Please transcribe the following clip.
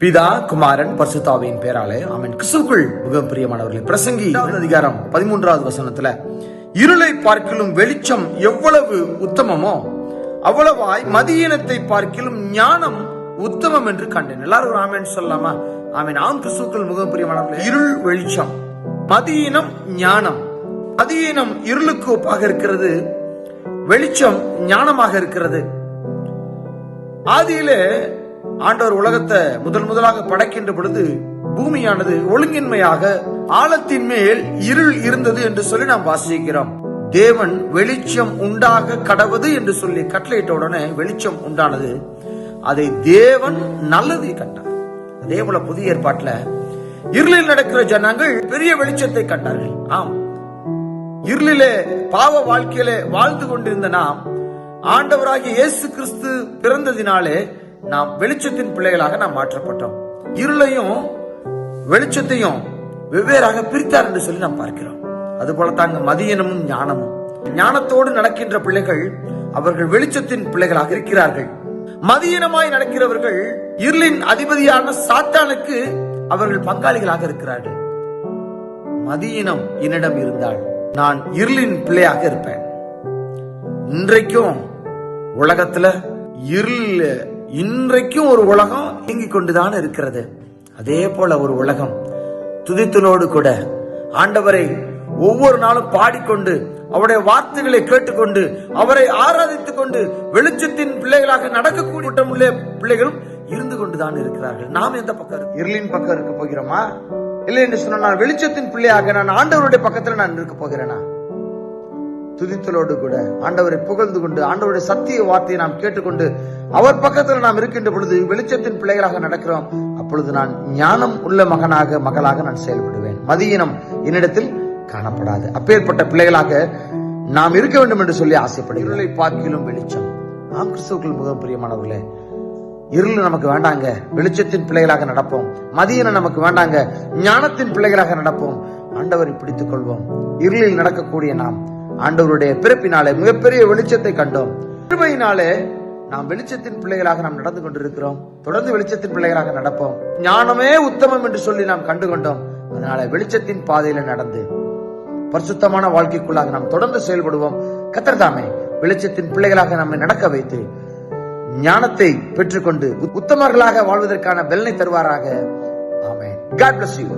பிதா குமாரன் பரிசுத்தாவியின் பேராலே ஆமென். கிறிஸ்துவுக்குள் மிகவும் பிரியமானவர்களே, பிரசங்கி அதிகாரம் 13வது வசனத்துல, இருளை பார்க்கிலும் வெளிச்சம் எவ்வளவு உத்தமமோ அவ்வளவாய் மதியீனத்தை பார்க்கிலும் ஞானம் உத்தமம் என்று கண்டேன். எல்லாரும் ஒரு ஆமென் சொல்லலாமா? ஆமென். ஆம், கிறிஸ்துவுக்குள் மிகவும் பிரியமானவர்களே, இருள் வெளிச்சம், மதியீனம் ஞானம். மதியீனம் இருளுக்கு ஒப்பாக இருக்கிறது, வெளிச்சம் ஞானமாக இருக்கிறது. ஆதியிலே ஆண்டவர் உலகத்தை முதலாக படைக்கின்ற பொழுது பூமியானது ஒழுங்கின்மையாக ஆழத்தின் மேல் இருள் இருந்தது என்று சொல்லி நாம் வாசிக்கிறோம். தேவன் வெளிச்சம் உண்டாக கடவது என்று சொல்லி கட்டளையிட்ட உடனே வெளிச்சம் உண்டானது. அதை தேவன் நல்லதை கண்டார். அதே போல புதிய ஏற்பாட்டுல இருளில் நடக்கிற ஜனங்கள் பெரிய வெளிச்சத்தை கண்டார்கள். ஆம், இருளிலே பாவ வாழ்க்கையிலே வாழ்ந்து கொண்டிருந்த நாம் ஆண்டவராகிய இயேசு கிறிஸ்து பிறந்ததினாலே நாம் வெளிச்சத்தின் பிள்ளைகளாக நாம் மாற்றப்பட்டோம். இருளையும் வெளிச்சத்தையும் வெவ்வேறாக பிரித்தார் என்று சொல்லி நாம் பார்க்கிறோம். அதுபோல தாங்க மதியனமும் ஞானமும். ஞானத்தோடு நடக்கின்ற பிள்ளைகள் அவர்கள் வெளிச்சத்தின் பிள்ளைகளாக இருக்கிறார்கள். மதியனமாய் நடக்கிறவர்கள் இருளின் அதிபதியான சாத்தானுக்கு அவர்கள் பங்காளிகளாக இருக்கிறார்கள். மதியினம் என்னிடம் இருந்தால் நான் இருளின் பிள்ளையாக இருப்பேன். இன்றைக்கும் உலகத்துல இருள், இன்றைக்கும் ஒரு உலகம் இயங்கிக் கொண்டுதான் இருக்கிறது. அதே போல ஒரு உலகம் துதித்தலோடு கூட ஆண்டவரை ஒவ்வொரு நாளும் பாடிக்கொண்டு அவருடைய வார்த்தைகளை கேட்டுக்கொண்டு அவரை ஆராதித்துக் கொண்டு வெளிச்சத்தின் பிள்ளைகளாக நடக்கக்கூடிய கூட்டமுள்ள பிள்ளைகளும் இருந்து கொண்டுதான் இருக்கிறார்கள். நாம் எந்த பக்கம்? இருளின் பக்கம் இருக்க போகிறோமா? இல்லை என்று சொன்னால் வெளிச்சத்தின் பிள்ளையாக நான் ஆண்டவருடைய பக்கத்துல நான் இருக்க போகிறேனா? துதித்தலோடு கூட ஆண்டவரை புகழ்ந்து கொண்டு ஆண்டவருடைய சத்திய வார்த்தையை நாம் கேட்டுக்கொண்டு அவர் பக்கத்தில் நாம் இருக்கின்ற பொழுது வெளிச்சத்தின் பிள்ளைகளாக நடக்கிறோம். அப்பொழுது நான் ஞானம் உள்ள மகளாக நான் செயல்படுவேன். மதியினம் என்னிடத்தில் காணப்படாது. அப்பேற்பட்ட பிள்ளைகளாக நாம் இருக்க வேண்டும் என்று சொல்லி ஆசைப்படுகிறேன். இருளை பார்க்கிலும் வெளிச்சம். நாம் கிறிஸ்துவுக்குள் மிகவும் பிரியமானவர்களே, இருள் நமக்கு வேண்டாங்க, வெளிச்சத்தின் பிள்ளைகளாக நடப்போம். மதியினம் நமக்கு வேண்டாங்க, ஞானத்தின் பிள்ளைகளாக நடப்போம். ஆண்டவரை பிடித்துக் கொள்வோம். இருளில் நடக்கக்கூடிய நாம் ஆண்டவருடைய பிறப்பினாலே மிகப்பெரிய வெளிச்சத்தை கண்டோம். கிருபையினாலே நாம் வெளிச்சத்தின் பிள்ளைகளாக நாம் நடந்து கொண்டிருக்கிறோம். தொடர்ந்து வெளிச்சத்தின் பிள்ளைகளாக நடப்போம். ஞானமே உத்தமம் என்று சொல்லி நாம் கண்டுகொண்டோம். அதனால வெளிச்சத்தின் பாதையில நடந்து பரிசுத்தமான வாழ்க்கைக்குள்ளாக நாம் தொடர்ந்து செயல்படுவோம். கர்த்தர் தாமே வெளிச்சத்தின் பிள்ளைகளாக நம்மை நடக்க வைத்து ஞானத்தை பெற்றுக்கொண்டு உத்தமர்களாக வாழ்வதற்கான பலனை தருவாராக. ஆமென். God bless you.